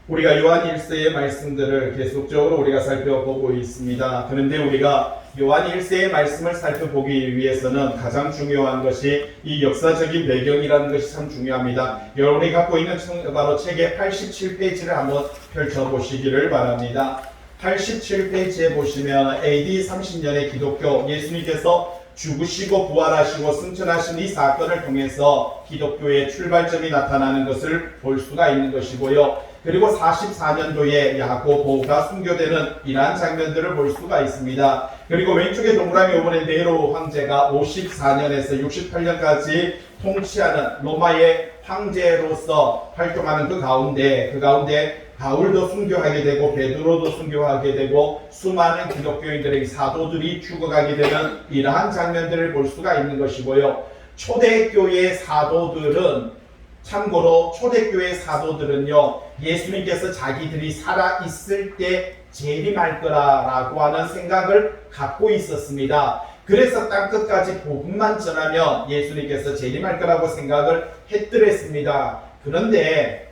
우리가 요한 1서의 말씀들을 계속적으로 우리가 살펴보고 있습니다. 그런데 우리가 요한 1서의 말씀을 살펴보기 위해서는 가장 중요한 것이 이 역사적인 배경이라는 것이 참 중요합니다. 여러분이 갖고 있는 바로 책의 87페이지를 한번 펼쳐보시기를 바랍니다. 87페이지에 보시면 AD 30년의 기독교, 예수님께서 죽으시고 부활하시고 승천하신 이 사건을 통해서 기독교의 출발점이 나타나는 것을 볼 수가 있는 것이고요. 그리고 44년도에 야고보가 순교되는 이러한 장면들을 볼 수가 있습니다. 그리고 왼쪽에 동그라미 부분에 네로 황제가 54년에서 68년까지 통치하는 로마의 황제로서 활동하는 그 가운데 바울도 순교하게 되고 베드로도 순교하게 되고 수많은 기독교인들의 사도들이 죽어가게 되는 이러한 장면들을 볼 수가 있는 것이고요. 초대교회 사도들은 참고로 초대교회 사도들은요, 예수님께서 자기들이 살아있을 때 재림할 거라고 하는 생각을 갖고 있었습니다. 그래서 땅끝까지 복음만 전하면 예수님께서 재림할 거라고 생각을 했더랬습니다. 그런데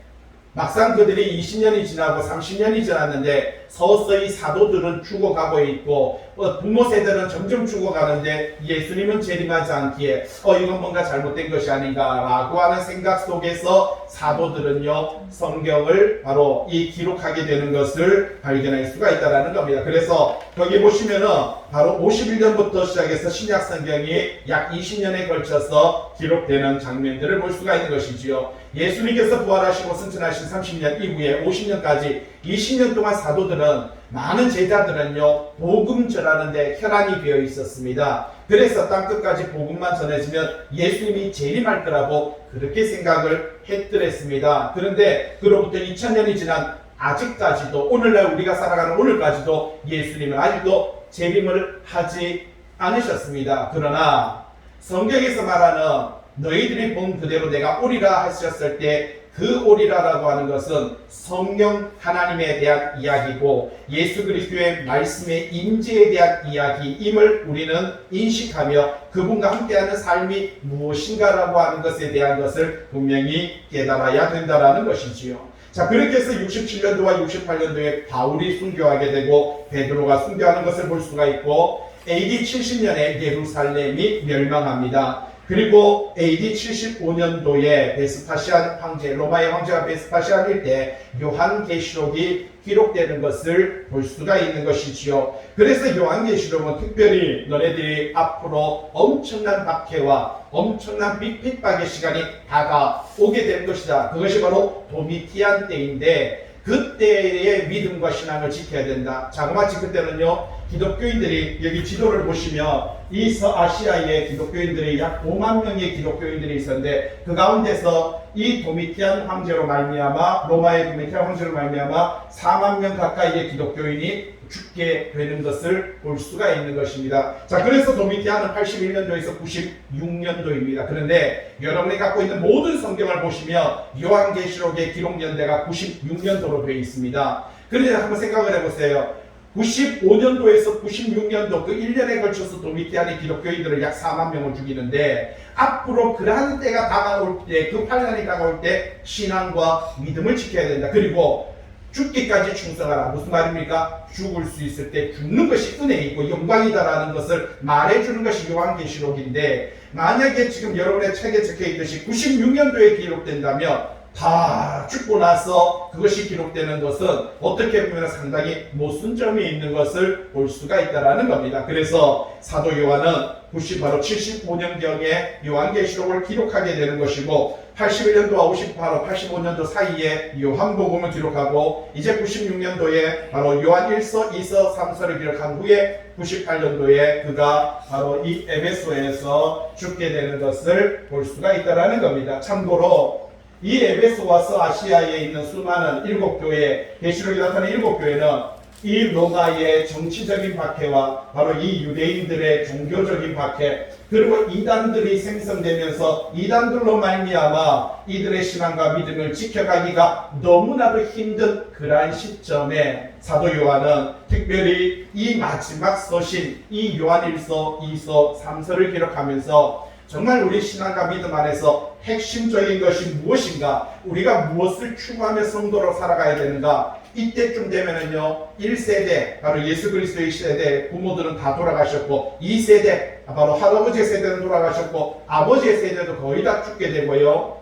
막상 그들이 20년이 지나고 30년이 지났는데 서서히 사도들은 죽어가고 있고 부모 세대는 점점 죽어가는데 예수님은 재림하지 않기에 이건 뭔가 잘못된 것이 아닌가라고 하는 생각 속에서 사도들은요 성경을 바로 이 기록하게 되는 것을 발견할 수가 있다는 겁니다. 그래서 여기 보시면은 바로 51년부터 시작해서 신약 성경이 약 20년에 걸쳐서 기록되는 장면들을 볼 수가 있는 것이지요. 예수님께서 부활하시고 승천하신 30년 이후에 50년까지 20년 동안 사도들은 많은 제자들은요 복음 전하는데 혈안이 되어 있었습니다. 그래서 땅끝까지 복음만 전해지면 예수님이 재림할 거라고 그렇게 생각을 했더랬습니다. 그런데 그로부터 2000년이 지난 아직까지도 오늘날 우리가 살아가는 오늘까지도 예수님은 아직도 재림을 하지 않으셨습니다. 그러나 성경에서 말하는 너희들이 본 그대로 내가 오리라 하셨을 때 그 오리라라고 하는 것은 성령 하나님에 대한 이야기고 예수 그리스도의 말씀의 임재에 대한 이야기임을 우리는 인식하며 그분과 함께하는 삶이 무엇인가라고 하는 것에 대한 것을 분명히 깨달아야 된다는 것이지요. 자, 그렇게 해서 67년도와 68년도에 바울이 순교하게 되고 베드로가 순교하는 것을 볼 수가 있고 AD 70년에 예루살렘이 멸망합니다. 그리고 AD 75년도에 베스파시안 황제, 로마의 황제가 베스파시안일 때 요한계시록이 기록되는 것을 볼 수가 있는 것이지요. 그래서 요한계시록은 특별히 너네들이 앞으로 엄청난 박해와 엄청난 핍박의 시간이 다가오게 될 것이다. 그것이 바로 도미티안 때인데 그때의 믿음과 신앙을 지켜야 된다. 자그마치 그때는요 기독교인들이 여기 지도를 보시면 이 서아시아의 기독교인들이 약 5만 명의 기독교인들이 있었는데 그 가운데서 이 도미티안 황제로 말미암아 로마의 도미티안 황제로 말미암아 4만 명 가까이의 기독교인이 죽게 되는 것을 볼 수가 있는 것입니다. 자, 그래서 도미티안은 81년도에서 96년도입니다. 그런데 여러분이 갖고 있는 모든 성경을 보시면 요한계시록의 기록 연대가 96년도로 되어 있습니다. 그런데 한번 생각을 해보세요. 95년도에서 96년도 그 1년에 걸쳐서 도미티안이 기독교인들을 약 4만 명을 죽이는데 앞으로 그러한 때가 다가올 때, 그 환란이 다가올 때 신앙과 믿음을 지켜야 된다. 그리고 죽기까지 충성하라. 무슨 말입니까? 죽을 수 있을 때 죽는 것이 은혜이고 영광이다라는 것을 말해주는 것이 요한계시록인데 만약에 지금 여러분의 책에 적혀있듯이 96년도에 기록된다면 다 죽고 나서 그것이 기록되는 것은 어떻게 보면 상당히 모순점이 있는 것을 볼 수가 있다는 겁니다. 그래서 사도 요한은 바로 75년경에 요한계시록을 기록하게 되는 것이고 81년도와 바로 85년도 사이에 요한복음을 기록하고 이제 96년도에 바로 요한 1서, 2서, 3서를 기록한 후에 98년도에 그가 바로 이 에베소에서 죽게 되는 것을 볼 수가 있다는 겁니다. 참고로 이 에베소와 서아시아에 있는 수많은 7교회, 계시록에 나타난 7교회는 이 로마의 정치적인 박해와 바로 이 유대인들의 종교적인 박해 그리고 이단들이 생성되면서 이단들로 말미암아 이들의 신앙과 믿음을 지켜가기가 너무나도 힘든 그러한 시점에 사도 요한은 특별히 이 마지막 서신 이 요한 1서, 2서, 3서를 기록하면서 정말 우리 신앙과 믿음 안에서 핵심적인 것이 무엇인가, 우리가 무엇을 추구하며 성도로 살아가야 되는가. 이때쯤 되면은요, 1세대 바로 예수 그리스도의 세대 부모들은 다 돌아가셨고, 2세대 바로 할아버지 세대는 돌아가셨고, 아버지의 세대도 거의 다 죽게 되고요,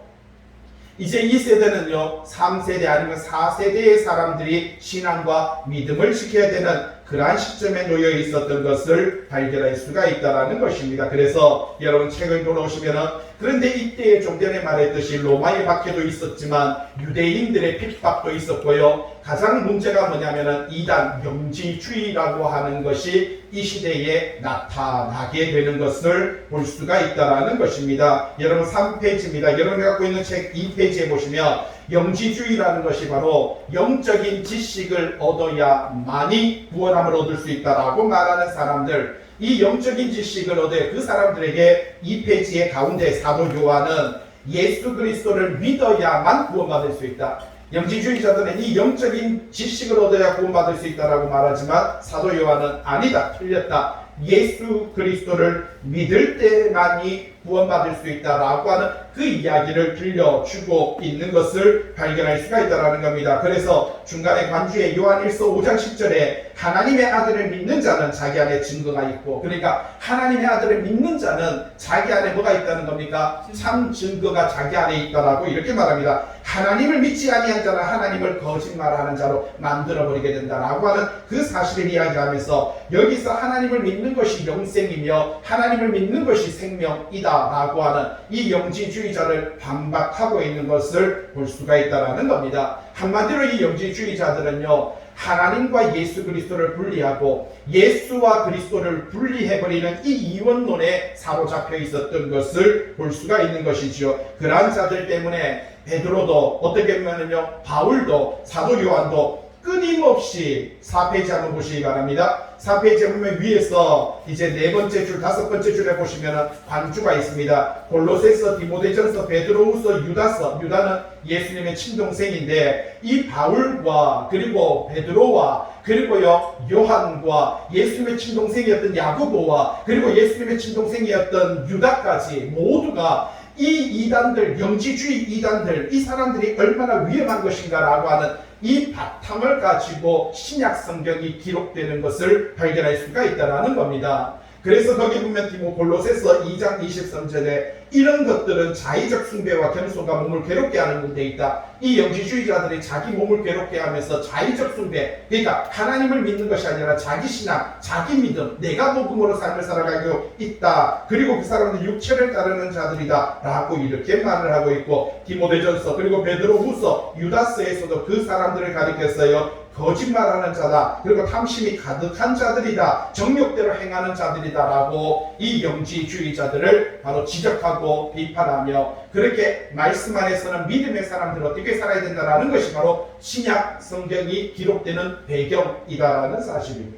이제 이 세대는요 3세대 아니면 4세대의 사람들이 신앙과 믿음을 지켜야 되는 그러한 시점에 놓여 있었던 것을 발견할 수가 있다는 것입니다. 그래서 여러분 책을 돌아오시면은, 그런데 이때에 좀 전에 말했듯이 로마의 박해도 있었지만 유대인들의 핍박도 있었고요, 가장 문제가 뭐냐면은 이단 영지주의라고 하는 것이 이 시대에 나타나게 되는 것을 볼 수가 있다는 것입니다. 여러분 3페이지입니다. 여러분이 갖고 있는 책 2페이지에 보시면 영지주의라는 것이 바로 영적인 지식을 얻어야만이 구원함을 얻을 수 있다라고 말하는 사람들, 이 영적인 지식을 얻어 그 사람들에게 2페이지의 가운데 사도 요한은 예수 그리스도를 믿어야만 구원받을 수 있다. 영지주의자들은 이 영적인 지식을 얻어야 구원받을 수 있다라고 말하지만 사도 요한은 아니다, 틀렸다. 예수 그리스도를 믿을 때만이 구원받을 수 있다라고 하는 그 이야기를 들려주고 있는 것을 발견할 수가 있다는 겁니다. 그래서 중간에 관주에 요한 1서 5장 10절에 하나님의 아들을 믿는 자는 자기 안에 증거가 있고, 그러니까 하나님의 아들을 믿는 자는 자기 안에 뭐가 있다는 겁니까? 참 증거가 자기 안에 있다라고 이렇게 말합니다. 하나님을 믿지 아니한 자는 하나님을 거짓말하는 자로 만들어버리게 된다라고 하는 그 사실을 이야기하면서, 여기서 하나님을 믿는 것이 영생이며 하나님을 믿는 것이 생명이다 라고 하는 이 영지주의자를 반박하고 있는 것을 볼 수가 있다는 겁니다. 한마디로 이 영지주의자들은요, 하나님과 예수 그리스도를 분리하고 예수와 그리스도를 분리해버리는 이 이원론에 사로잡혀 있었던 것을 볼 수가 있는 것이지요. 그러한 자들 때문에 베드로도, 어떻게 보면은요 바울도, 사도 요한도 끊임없이 4페이지 한번 보시기 바랍니다. 4페이지에 보면 위에서 이제 4번째 줄, 5번째 줄에 보시면 관주가 있습니다. 골로새서, 디모데전서, 베드로후서, 유다서. 유다는 예수님의 친동생인데, 이 바울과 그리고 베드로와 그리고요 요한과 예수님의 친동생이었던 야고보와 그리고 예수님의 친동생이었던 유다까지 모두가 이 이단들, 영지주의 이단들, 이 사람들이 얼마나 위험한 것인가 라고 하는 이 바탕을 가지고 신약 성경이 기록되는 것을 발견할 수가 있다는 겁니다. 그래서 거기 보면 골로새서 2장 23절에 이런 것들은 자의적 숭배와 겸손과 몸을 괴롭게 하는 문제에 있다. 이 영지주의자들이 자기 몸을 괴롭게 하면서 자의적 숭배, 그러니까 하나님을 믿는 것이 아니라 자기 신앙, 자기 믿음, 내가 복음으로 삶을 살아가고 있다. 그리고 그 사람은 육체를 따르는 자들이다 라고 이렇게 말을 하고 있고, 디모데전서 그리고 베드로후서, 유다서에서도 그 사람들을 가리켰어요. 거짓말하는 자다, 그리고 탐심이 가득한 자들이다, 정욕대로 행하는 자들이다 라고 이 영지주의자들을 바로 지적하고 비판하며, 그렇게 말씀 안에서는 믿음의 사람들은 어떻게 살아야 된다는 것이 바로 신약 성경이 기록되는 배경이다라는 사실입니다.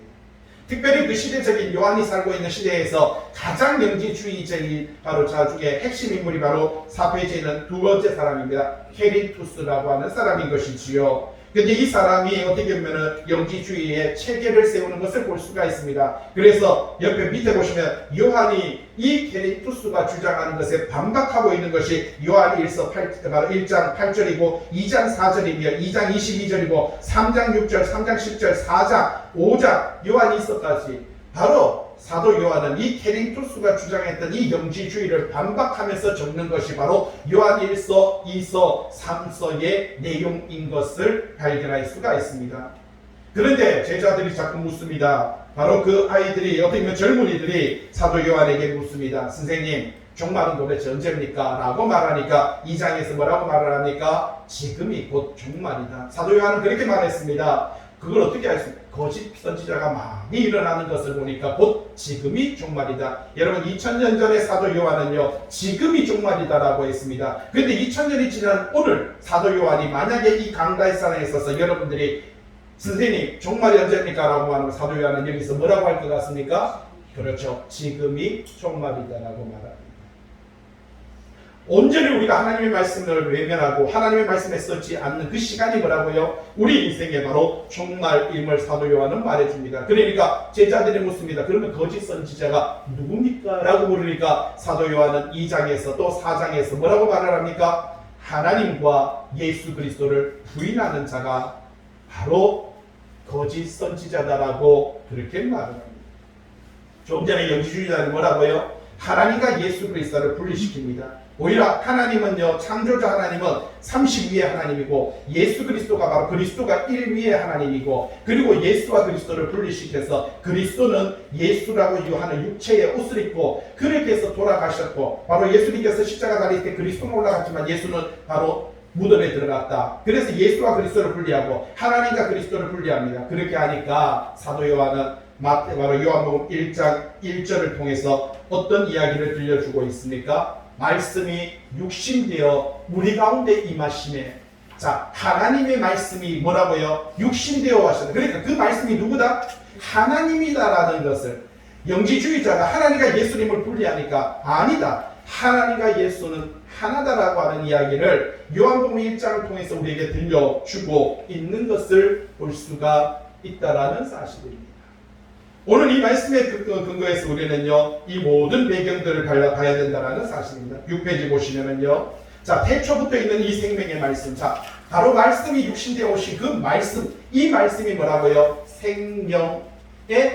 특별히 그 시대적인 요한이 살고 있는 시대에서 가장 영지주의적인 바로 자 중에 핵심 인물이 바로 4페이지에 있는 두 번째 사람입니다. 케린투스라고 하는 사람인 것이지요. 근데 이 사람이 어떻게 보면 영지주의의 체계를 세우는 것을 볼 수가 있습니다. 그래서 옆에 밑에 보시면 요한이 이 케린투스가 주장하는 것에 반박하고 있는 것이 요한 1서 1장 8절이고 2장 4절이며 2장 22절이고 3장 6절, 3장 10절, 4장, 5장 요한 2서까지, 바로 사도 요한은 이 케린투스가 주장했던 이 영지주의를 반박하면서 적는 것이 바로 요한 1서, 2서, 3서의 내용인 것을 발견할 수가 있습니다. 그런데 제자들이 자꾸 묻습니다. 바로 그 아이들이, 어떻게 보면 젊은이들이 사도 요한에게 묻습니다. 선생님, 종말은 도대체 언제입니까? 라고 말하니까 2장에서 뭐라고 말을 합니까? 지금이 곧 종말이다. 사도 요한은 그렇게 말했습니다. 그걸 어떻게 알 수 있습니까? 거짓 선지자가 많이 일어나는 것을 보니까 곧 지금이 종말이다. 여러분 2000년 전에 사도 요한은요 지금이 종말이다라고 했습니다. 그런데 2000년이 지난 오늘 사도 요한이 만약에 이 강다일산에 있어서 여러분들이 선생님 종말이 언제입니까? 라고 하는 사도 요한은 여기서 뭐라고 할 것 같습니까? 그렇죠, 지금이 종말이다라고 말합니다. 온전히 우리가 하나님의 말씀을 외면하고 하나님의 말씀에 쓰지 않는 그 시간이 뭐라고요? 우리 인생에 바로 종말임을 사도 요한은 말해줍니다. 그러니까 제자들이 묻습니다. 그러면 거짓 선지자가 누굽니까? 라고 물으니까 사도 요한은 2장에서 또 4장에서 뭐라고 말을 합니까? 하나님과 예수 그리스도를 부인하는 자가 바로 거짓 선지자다라고 그렇게 말을 합니다. 좀 전에 영지주의자는 뭐라고요? 하나님과 예수 그리스도를 분리시킵니다. 오히려 하나님은요, 창조자 하나님은 30위의 하나님이고 예수 그리스도가 바로 그리스도가 1위의 하나님이고, 그리고 예수와 그리스도를 분리시켜서 그리스도는 예수라고 하는 육체의 옷을 입고 그렇게 해서 돌아가셨고, 바로 예수님께서 십자가 달릴 때 그리스도는 올라갔지만 예수는 바로 무덤에 들어갔다. 그래서 예수와 그리스도를 분리하고 하나님과 그리스도를 분리합니다. 그렇게 하니까 사도 요한은 바로 요한복음 1장 1절을 통해서 어떤 이야기를 들려주고 있습니까? 말씀이 육신되어 우리 가운데 임하심에, 자, 하나님의 말씀이 뭐라고요? 육신되어 왔습니다. 그러니까 그 말씀이 누구다? 하나님이다라는 것을, 영지주의자가 하나님과 예수님을 분리하니까 아니다, 하나님과 예수는 하나다라고 하는 이야기를 요한복음 1장을 통해서 우리에게 들려주고 있는 것을 볼 수가 있다라는 사실입니다. 오늘 이 말씀의 근거에서 우리는요, 이 모든 배경들을 봐야 된다는 사실입니다. 6페이지 보시면은요, 자, 태초부터 있는 이 생명의 말씀, 자, 바로 말씀이 육신되어 오신 그 말씀, 이 말씀이 뭐라고요? 생명의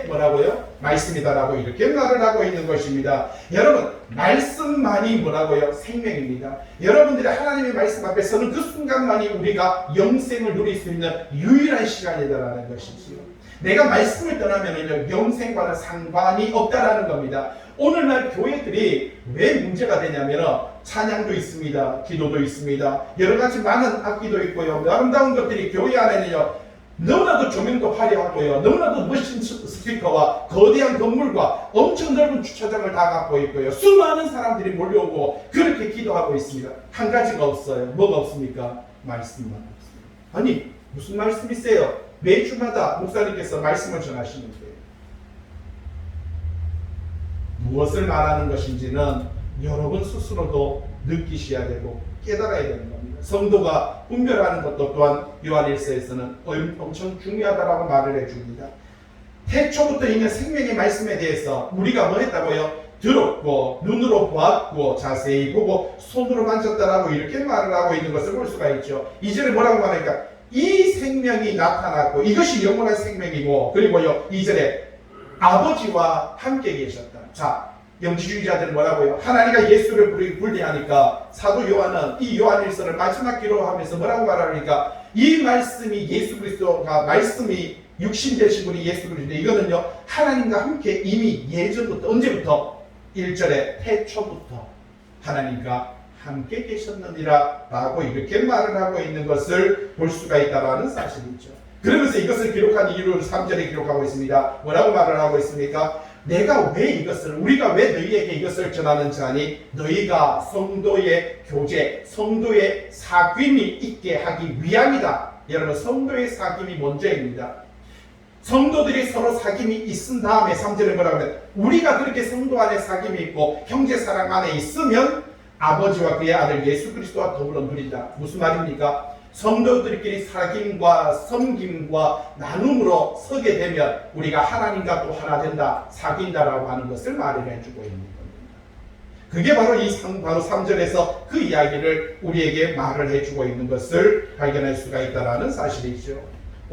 뭐라고요? 말씀이다라고 이렇게 말을 하고 있는 것입니다. 여러분, 말씀만이 뭐라고요? 생명입니다. 여러분들이 하나님의 말씀 앞에 서는 그 순간만이 우리가 영생을 누릴 수 있는 유일한 시간이다라는 것이지요. 내가 말씀을 떠나면 영생과는 상관이 없다라는 겁니다. 오늘날 교회들이 왜 문제가 되냐면 찬양도 있습니다. 기도도 있습니다. 여러 가지 많은 악기도 있고요. 아름다운 것들이 교회 안에는요, 너무나도 조명도 화려하고요, 너무나도 멋진 스피커와 거대한 건물과 엄청 넓은 주차장을 다 갖고 있고요, 수많은 사람들이 몰려오고 그렇게 기도하고 있습니다. 한 가지가 없어요. 뭐가 없습니까? 말씀만 없습니다. 아니, 무슨 말씀이세요? 매주마다 목사님께서 말씀을 전하시는데 무엇을 말하는 것인지는 여러분 스스로도 느끼셔야 되고 깨달아야 되는 겁니다. 성도가 분별하는 것도 또한 요한 1서에서는 엄청 중요하다라고 말을 해줍니다. 태초부터 있는 생명의 말씀에 대해서 우리가 뭐 했다고요? 들었고 눈으로 보았고 자세히 보고 손으로 만졌다라고 이렇게 말을 하고 있는 것을 볼 수가 있죠. 이전에 뭐라고 말하니까 이 생명이 나타났고 이것이 영원한 생명이고, 그리고요 2절에 아버지와 함께 계셨다. 자, 영지주의자들은 뭐라고요? 하나님과 예수를 분리하니까 사도 요한은 이 요한 1서를 마지막 기록하면서 뭐라고 말하니까 이 말씀이 예수 그리스도가 말씀이 육신 되신 분이 예수 그리스도인데 이거는요 하나님과 함께 이미 예전부터, 언제부터? 1절에 태초부터 하나님과 함께 계셨느니라 라고 이렇게 말을 하고 있는 것을 볼 수가 있다는 사실이죠. 그러면서 이것을 기록한 이유를 3절에 기록하고 있습니다. 뭐라고 말을 하고 있습니까? 내가 왜 이것을, 우리가 왜 너희에게 이것을 전하는지 아니? 너희가 성도의 교제, 성도의 사귐이 있게 하기 위함이다. 여러분, 성도의 사귐이 먼저입니다. 성도들이 서로 사귐이 있은 다음에 3절에 뭐라고 하면 우리가 그렇게 성도 안에 사귐이 있고 형제 사랑 안에 있으면 아버지와 그의 아들 예수 그리스도와 더불어 누린다. 무슨 말입니까? 성도들끼리 사귐과 섬김과 나눔으로 서게 되면 우리가 하나님과 또 하나 된다, 사귄다라고 하는 것을 말을 해주고 있는 겁니다. 그게 바로 바로 3절에서 그 이야기를 우리에게 말을 해주고 있는 것을 발견할 수가 있다는 사실이죠.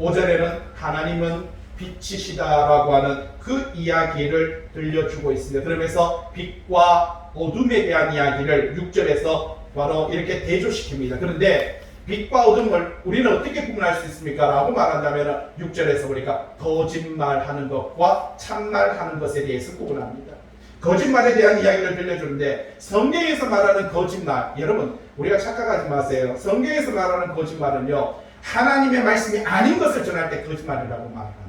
5절에는 하나님은 빛이시다라고 하는 그 이야기를 들려주고 있습니다. 그러면서 빛과 어둠에 대한 이야기를 6절에서 바로 이렇게 대조시킵니다. 그런데 빛과 어둠을 우리는 어떻게 구분할 수 있습니까? 라고 말한다면 6절에서 우리가 거짓말하는 것과 참말하는 것에 대해서 구분합니다. 거짓말에 대한 이야기를 들려주는데 성경에서 말하는 거짓말, 여러분 우리가 착각하지 마세요. 성경에서 말하는 거짓말은요 하나님의 말씀이 아닌 것을 전할 때 거짓말이라고 말합니다.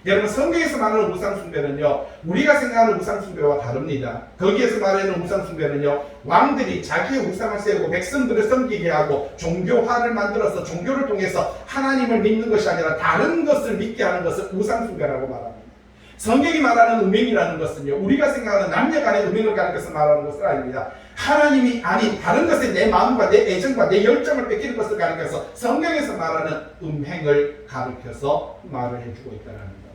여러분 성경에서 말하는 우상숭배는요 우리가 생각하는 우상숭배와 다릅니다. 거기에서 말하는 우상숭배는요 왕들이 자기의 우상을 세우고 백성들을 섬기게 하고 종교화를 만들어서 종교를 통해서 하나님을 믿는 것이 아니라 다른 것을 믿게 하는 것을 우상숭배라고 말합니다. 성경이 말하는 음행이라는 것은요 우리가 생각하는 남녀간의 음행을 가는 것을 말하는 것은 아닙니다. 하나님이 아닌 다른 것에 내 마음과 내 애정과 내 열정을 뺏기는 것을 가리켜서 성경에서 말하는 음행을 가리켜서 말을 해주고 있다는 겁니다.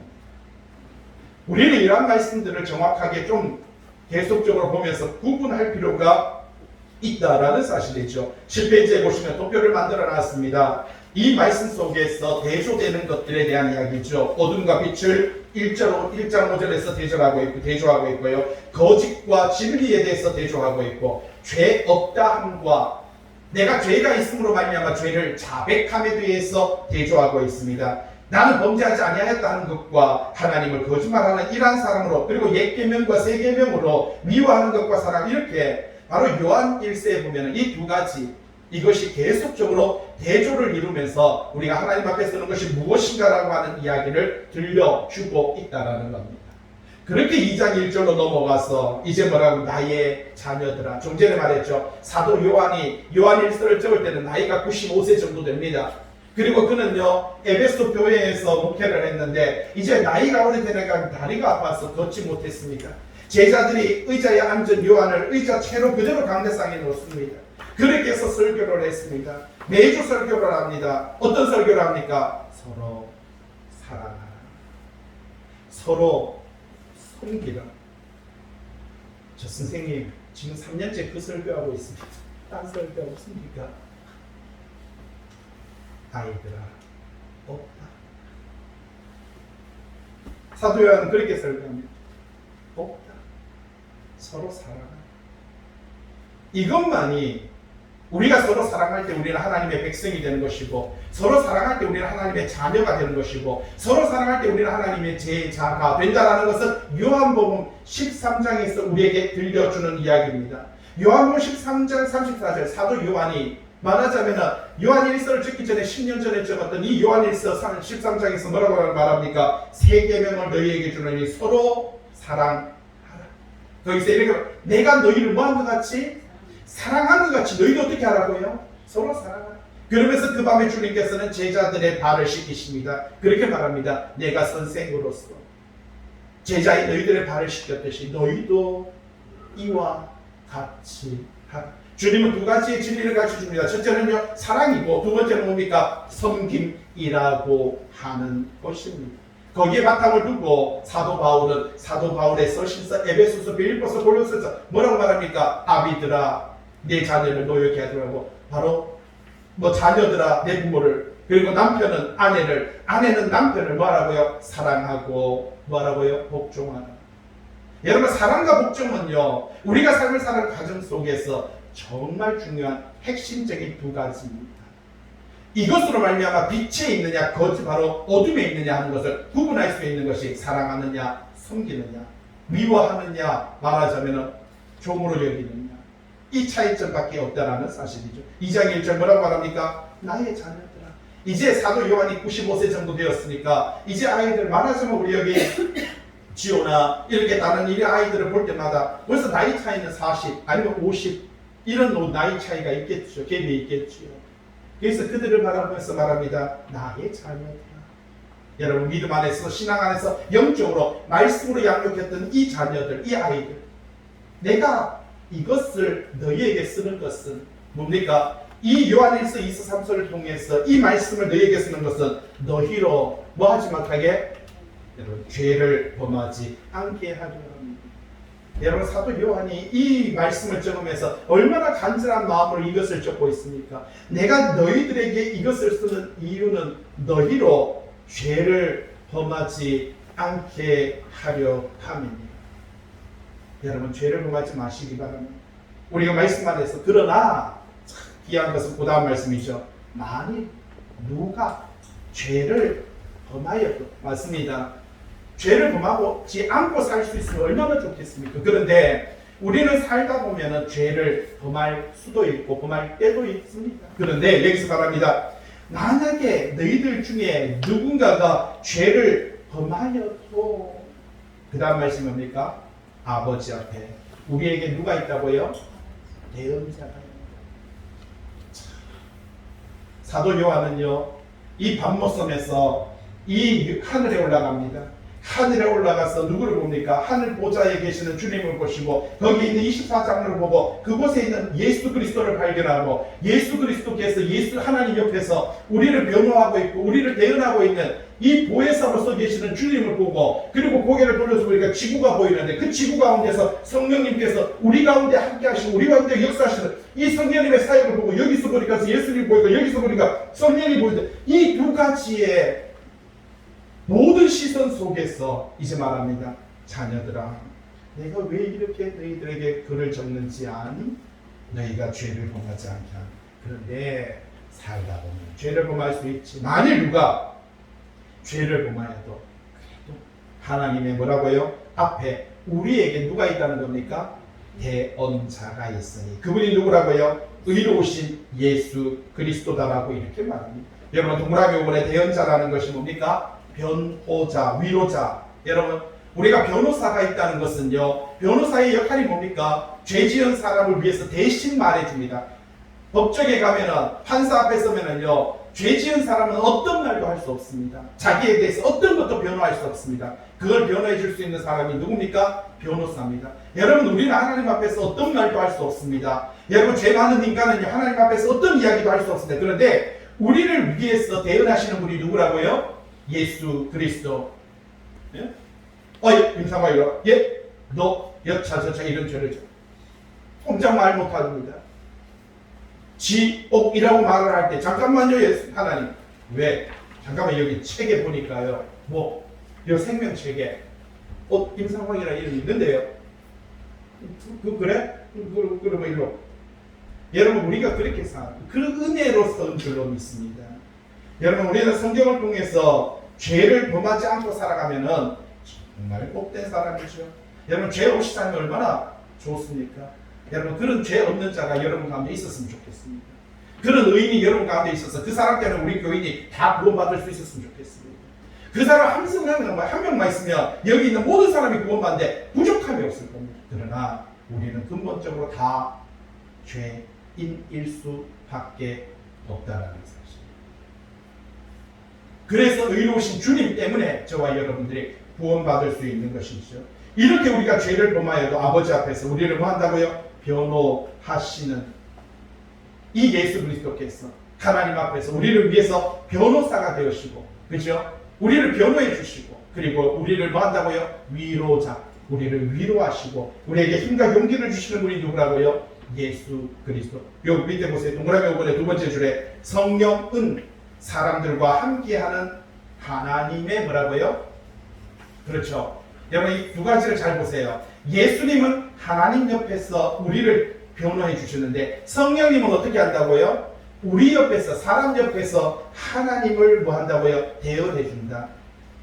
우리는 이러한 말씀들을 정확하게 좀 계속적으로 보면서 구분할 필요가 있다라는 사실이죠. 7페이지에 보시면 도표를 만들어 놨습니다. 이 말씀 속에서 대조되는 것들에 대한 이야기죠. 어둠과 빛을 1장 5절에서 대조하고 있고요. 거짓과 진리에 대해서 대조하고 있고, 죄 없다 함과 내가 죄가 있음으로 말미암아 죄를 자백함에 대해서 대조하고 있습니다. 나는 범죄하지 아니하였다는 것과 하나님을 거짓말하는 이러한 사람으로, 그리고 옛 계명과 새 계명으로 미워하는 것과 사랑, 이렇게 바로 요한 1세에 보면 이 두 가지, 이것이 계속적으로 대조를 이루면서 우리가 하나님 앞에 서는 것이 무엇인가라고 하는 이야기를 들려주고 있다는 겁니다. 그렇게 2장 1절로 넘어가서 이제 뭐라고, 나의 자녀들아. 좀 전에 말했죠. 사도 요한이 요한 1서를 적을 때는 나이가 95세 정도 됩니다. 그리고 그는요 에베소 교회에서 목회를 했는데 이제 나이가 오래되니까 다리가 아파서 걷지 못했습니다. 제자들이 의자에 앉은 요한을 의자 채로 그대로 강대상에 놓습니다. 그렇게 해서 설교를 했습니다. 매주 설교를 합니다. 어떤 설교를 합니까? 서로 사랑하라, 서로 섬기라. 저 선생님 지금 3년째 그 설교하고 있습니다. 딴 설교 없습니까? 아이들아, 없다. 사도 요한은 그렇게 설교합니다. 없다. 서로 사랑하라. 이것만이 우리가 서로 사랑할 때 우리는 하나님의 백성이 되는 것이고, 서로 사랑할 때 우리는 하나님의 자녀가 되는 것이고, 서로 사랑할 때 우리는 하나님의 제자가 된다는 것은 요한복음 13장에서 우리에게 들려주는 이야기입니다. 요한복음 13장 34절 사도 요한이 말하자면 요한 1서를 적기 전에 10년 전에 적었던 이 요한 1서 13장에서 뭐라고 말합니까? 새 계명을 너희에게 주노니 서로 사랑하라. 거기서 이렇게, 내가 너희를 뭐한 것 같이? 사랑한 것 같이 너희도 어떻게 하라고요? 서로 사랑하라. 그러면서 그 밤에 주님께서는 제자들의 발을 씻기십니다. 그렇게 말합니다. 내가 선생으로서 제자인 너희들의 발을 씻겼듯이 너희도 이와 같이 하라. 주님은 두 가지의 진리를 가르쳐줍니다. 첫째는요 사랑이고, 두 번째는 뭡니까? 섬김이라고 하는 것입니다. 거기에 바탕을 두고 사도 바울의 서신서, 에베소서, 빌립보서, 골로새서 뭐라고 말합니까? 아비들아 내 자녀를 노엽게 하지 말고, 바로 자녀들아 내 부모를, 그리고 남편은 아내를, 아내는 남편을 뭐하라고요? 사랑하고 뭐하라고요? 복종하라. 여러분, 사랑과 복종은요 우리가 삶을 사는 과정 속에서 정말 중요한 핵심적인 두 가지입니다. 이것으로 말미암아 빛에 있느냐 바로 어둠에 있느냐 하는 것을 구분할 수 있는 것이 사랑하느냐 섬기느냐, 미워하느냐 말하자면 종으로 여기느냐, 이 차이점밖에 없다라는 사실이죠. 2장 1절 뭐라고 말합니까? 나의 자녀들아. 이제 사도 요한이 95세 정도 되었으니까 이제 아이들, 말하자면 우리 여기 지호나 이렇게 다른 이 아이들을 볼 때마다 벌써 나이 차이는 40 아니면 50 이런 나이 차이가 있겠죠. 갭이 있겠죠. 그래서 그들을 바라보면서 말합니다. 나의 자녀들아. 여러분, 믿음 안에서, 신앙 안에서 영적으로 말씀으로 양육했던 이 자녀들, 이 아이들, 내가 이것을 너희에게 쓰는 것은 뭡니까? 이 요한일서 2서 3서를 통해서 이 말씀을 너희에게 쓰는 것은 너희로 뭐하지 못하게, 여러분, 죄를 범하지 않게 하려 합니다. 여러분, 사도 요한이 이 말씀을 적으면서 얼마나 간절한 마음으로 이것을 적고 있습니까? 내가 너희들에게 이것을 쓰는 이유는 너희로 죄를 범하지 않게 하려 함입니다. 여러분, 죄를 범하지 마시기 바랍니다. 우리가 말씀 안에서, 그러나 귀한 것은 그 다음 말씀이죠. 만일 누가 죄를 범하여도, 맞습니다. 죄를 범하지 않고 살 수 있으면 얼마나 좋겠습니까? 그런데 우리는 살다 보면 죄를 범할 수도 있고 범할 때도 있습니다. 그런데 여기서 말합니다. 만약에 너희들 중에 누군가가 죄를 범하여도, 그 다음 말씀 뭡니까? 아버지 앞에 우리에게 누가 있다고요? 대언자가 있다. 사도 요한은요 이 밤모섬에서 이 하늘에 올라갑니다. 하늘에 올라가서 누구를 봅니까? 하늘 보좌에 계시는 주님을 보시고 거기 있는 24장로를 보고 그곳에 있는 예수 그리스도를 발견하고 예수 그리스도께서 예수 하나님 옆에서 우리를 변호하고 있고 우리를 대언하고 있는 이 보혜사로서 계시는 주님을 보고 그리고 고개를 돌려서 보니까 지구가 보이는데 그 지구 가운데서 성령님께서 우리 가운데 함께 하시고 우리 가운데 역사하시는 이 성령님의 사역을 보고 여기서 보니까 예수님이 보이고 여기서 보니까 성령이 보이는데 이 두 가지의 모든 시선 속에서 이제 말합니다. 자녀들아, 내가 왜 이렇게 너희들에게 글을 적는지 아니? 너희가 죄를 범하지 않게 하는. 그런데 살다 보면 죄를 범할 수 있지. 만일 누가 죄를 범하여도 그래도 하나님의 뭐라고요? 앞에 우리에게 누가 있다는 겁니까? 대언자가 있으니 그분이 누구라고요? 의로우신 예수 그리스도다라고 이렇게 말합니다. 여러분 동그라미 5번에 대언자라는 것이 뭡니까? 변호자, 위로자. 여러분 우리가 변호사가 있다는 것은요, 변호사의 역할이 뭡니까? 죄 지은 사람을 위해서 대신 말해줍니다. 법정에 가면은 판사 앞에 서면은요, 죄 지은 사람은 어떤 말도 할 수 없습니다. 자기에 대해서 어떤 것도 변호할 수 없습니다. 그걸 변호해 줄 수 있는 사람이 누굽니까? 변호사입니다. 여러분 우리는 하나님 앞에서 어떤 말도 할 수 없습니다. 여러분 죄 많은 인간은요, 하나님 앞에서 어떤 이야기도 할 수 없습니다. 그런데 우리를 위해서 대언하시는 분이 누구라고요? 예수 그리스도. 예? 임상화 이거. 예? 너 여차저차 이런 죄를 져. 꼼짝 말 못합니다. 지옥이라고 말을 할 때 잠깐만요 예수 하나님. 왜? 잠깐만 여기 책에 보니까요. 이 생명책에 임상황이라는 이름이 있는데요. 그래? 그러면 일로. 여러분 우리가 그렇게 그 은혜로 선 줄로 믿습니다. 여러분 우리는 성경을 통해서 죄를 범하지 않고 살아가면은 정말 복된 사람이죠. 여러분 죄 없이 살면 얼마나 좋습니까? 여러분 그런 죄 없는 자가 여러분 가운데 있었으면 좋겠습니다. 그런 의인이 여러분 가운데 있어서 그 사람 때문에 우리 교인이 다 구원받을 수 있었으면 좋겠습니다. 그 사람 한 명만 있으면 여기 있는 모든 사람이 구원받는데 부족함이 없을 겁니다. 그러나 우리는 근본적으로 다 죄인일 수밖에 없다라는 사실. 그래서 의로우신 주님 때문에 저와 여러분들이 구원받을 수 있는 것이죠. 이렇게 우리가 죄를 범하여도 아버지 앞에서 우리를 뭐 한다고요? 변호하시는 이 예수 그리스도께서 하나님 앞에서 우리를 위해서 변호사가 되으시고, 그죠? 우리를 변호해 주시고, 그리고 우리를 뭐 한다고요? 위로자, 우리를 위로하시고 우리에게 힘과 용기를 주시는 분이 누구라고요? 예수 그리스도. 여기 밑에 보세요. 동그라미 5번의 두 번째 줄에 성령은 사람들과 함께하는 하나님의 뭐라고요? 그렇죠. 여러분 이 두 가지를 잘 보세요. 예수님은 하나님 옆에서 우리를 변호해 주시는데 성령님은 어떻게 한다고요? 우리 옆에서, 사람 옆에서 하나님을 뭐 한다고요? 대언해 준다.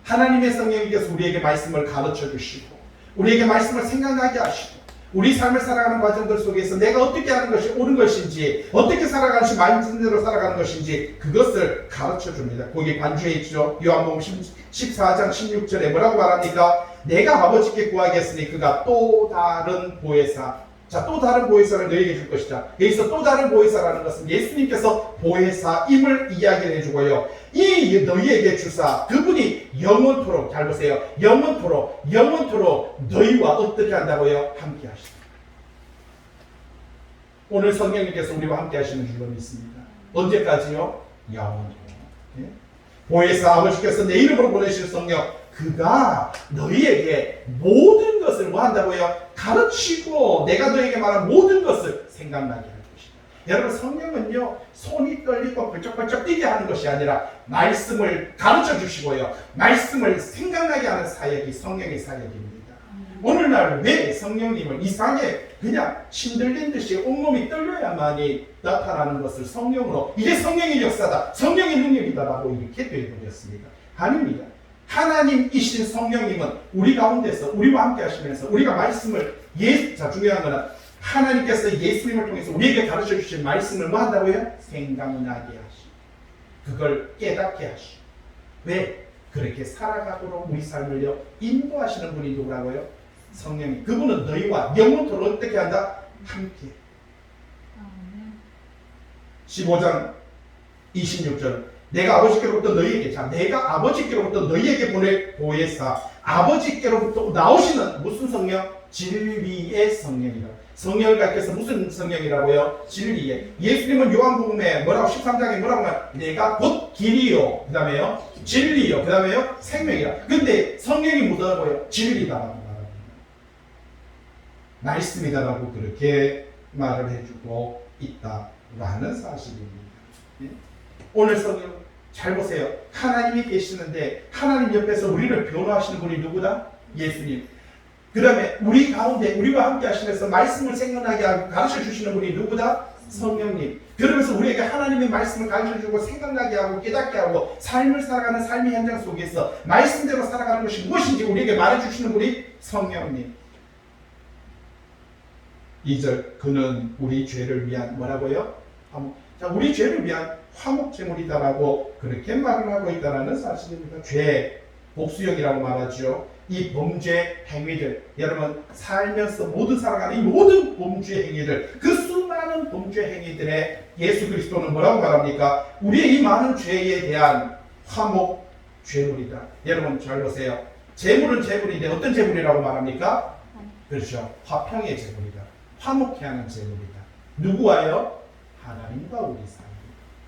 하나님의 성령님께서 우리에게 말씀을 가르쳐 주시고 우리에게 말씀을 생각나게 하시고 우리 삶을 살아가는 과정들 속에서 내가 어떻게 하는 것이 옳은 것인지, 어떻게 살아가는 것이 말씀대로 살아가는 것인지 그것을 가르쳐 줍니다. 거기 관주에 있죠. 요한복음 14장 16절에 뭐라고 말합니까? 내가 아버지께 구하겠으니 그가 또 다른 보혜사, 자, 또 다른 보혜사를 너희에게 줄 것이다. 여기서 또 다른 보혜사라는 것은 예수님께서 보혜사임을 이야기를 해주고요. 이 너희에게 주사, 그분이 영원토록, 잘 보세요. 영원토록 너희와 어떻게 한다고요? 함께 하시다. 오늘 성령님께서 우리와 함께 하시는 줄로 믿습니다. 언제까지요? 영원토록. 네? 보혜사 아버지께서 내 이름으로 보내실 성령, 그가 너희에게 모든 것을 뭐 한다고요? 가르치고 내가 너희에게 말한 모든 것을 생각나게 할 것이다. 여러분 성령은요, 손이 떨리고 벌쩍벌쩍 뛰게 하는 것이 아니라 말씀을 가르쳐 주시고요, 말씀을 생각나게 하는 사역이 성령의 사역입니다. 오늘날 왜 성령님을 이상하게 그냥 신들린 듯이 온몸이 떨려야만이 나타나는 것을 성령으로, 이게 성령의 역사다, 성령의 능력이다라고 이렇게 되어버렸습니다. 아닙니다. 하나님이신 성령님은 우리 가운데서 우리와 함께 하시면서 우리가 말씀을 자, 중요한 거는 하나님께서 예수님을 통해서 우리에게 가르쳐 주신 말씀을 뭐 한다고요? 생각나게 하시고 그걸 깨닫게 하시고, 왜? 그렇게 살아가도록 우리 삶을요 인도하시는 분이 누구라고요? 성령님. 그분은 너희와 영원토록 어떻게 한다? 함께. 15장 26절 내가 아버지께로부터 너희에게, 자, 내가 아버지께로부터 너희에게 보낼 보혜사, 아버지께로부터 나오시는 무슨 성령? 진리의 성령이다. 성령을 가리켜서 무슨 성령이라고요? 진리의. 예수님은 요한복음에 뭐라고 13장에 뭐라고 말? 내가 곧 길이요. 그 다음에요. 진리요. 그 다음에요. 생명이라. 근데 성령이 뭐라고요? 진리다라고 말합니다. 말씀이다라고 그렇게 말을 해주고 있다라는 사실입니다. 오늘 성경 잘 보세요. 하나님이 계시는데 하나님 옆에서 우리를 변호하시는 분이 누구다? 예수님. 그 다음에 우리 가운데 우리와 함께 하시면서 말씀을 생각나게 하고 가르쳐 주시는 분이 누구다? 성령님. 그러면서 우리에게 하나님의 말씀을 가르쳐 주고 생각나게 하고 깨닫게 하고 삶을 살아가는 삶의 현장 속에서 말씀대로 살아가는 것이 무엇인지 우리에게 말해 주시는 분이 성령님. 2절 그는 우리 죄를 위한 뭐라고요? 자, 우리 죄를 위한 화목제물이다라고 그렇게 말을 하고 있다는 사실입니다. 죄, 복수형이라고 말하죠. 이 범죄 행위들, 여러분 살면서 모두 살아가는 이 모든 범죄 행위들, 그 수많은 범죄 행위들에 예수 그리스도는 뭐라고 말합니까? 우리의 이 많은 죄에 대한 화목제물이다. 여러분 잘 보세요. 제물은 제물인데 어떤 제물이라고 말합니까? 그렇죠. 화평의 제물이다. 화목케 하는 제물이다. 누구와요? 하나님과 우리 사이.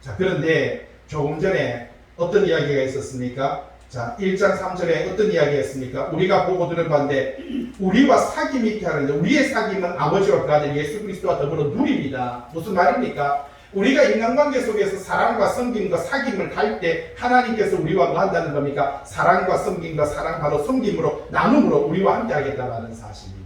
자, 그런데 조금 전에 어떤 이야기가 있었습니까? 자, 1장 3절에 어떤 이야기가 있습니까? 우리가 보고 들은 바인데 우리와 사귐이 있게 하는데 우리의 사귐은 아버지와 그 아들 예수 그리스도와 더불어 누립니다. 무슨 말입니까? 우리가 인간관계 속에서 사랑과 섬김과 사귐을 갈 때 하나님께서 우리와 뭐 한다는 겁니까? 사랑과 섬김과 사랑 바로 섬김으로 나눔으로 우리와 함께 하겠다는 사실이지요.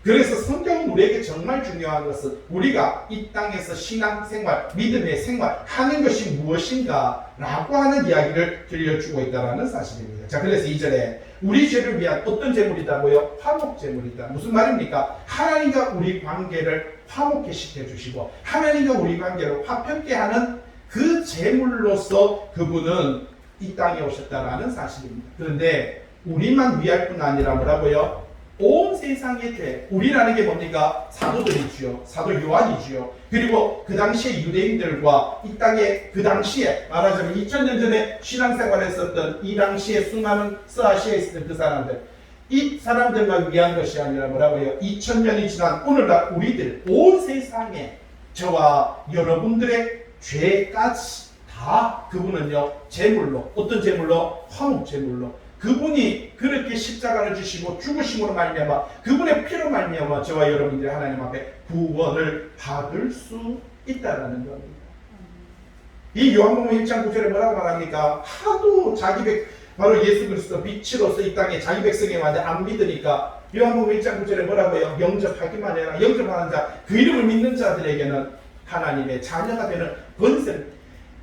그래서 성경은 우리에게 정말 중요한 것은 우리가 이 땅에서 신앙생활, 믿음의 생활 하는 것이 무엇인가 라고 하는 이야기를 들려주고 있다는 사실입니다. 자, 그래서 2절에 우리 죄를 위한 어떤 제물이다고요? 화목제물이다. 무슨 말입니까? 하나님과 우리 관계를 화목케 시켜주시고 하나님과 우리 관계를 화평케 하는 그 제물로서 그분은 이 땅에 오셨다라는 사실입니다. 그런데 우리만 위할 뿐 아니라 뭐라고요? 온 세상의 죄, 우리라는 게 뭡니까? 사도들이지요. 사도 요한이지요. 그리고 그 당시에 유대인들과 이 땅에 그 당시에 말하자면 2000년 전에 신앙생활을 했었던 이 당시에 수많은 서아시아에 있었던 그 사람들, 이 사람들만 위한 것이 아니라 뭐라고요? 2000년이 지난 오늘날 우리들 온 세상에 저와 여러분들의 죄까지 다 그분은요 제물로, 어떤 제물로? 화목제물로 그분이 그렇게 십자가를 지시고 죽으심으로 말미암아 그분의 피로 말미암아 저와 여러분들이 하나님 앞에 구원을 받을 수 있다라는 겁니다. 이 요한복음 1장 9절에 뭐라고 말합니까? 하도 바로 예수 그리스도 빛으로서 이 땅에 자기 백성이 왔는데 안 믿으니까 요한복음 1장 9절에 뭐라고요? 영접하기만 해라. 영접하는 자, 그 이름을 믿는 자들에게는 하나님의 자녀가 되는 권세를,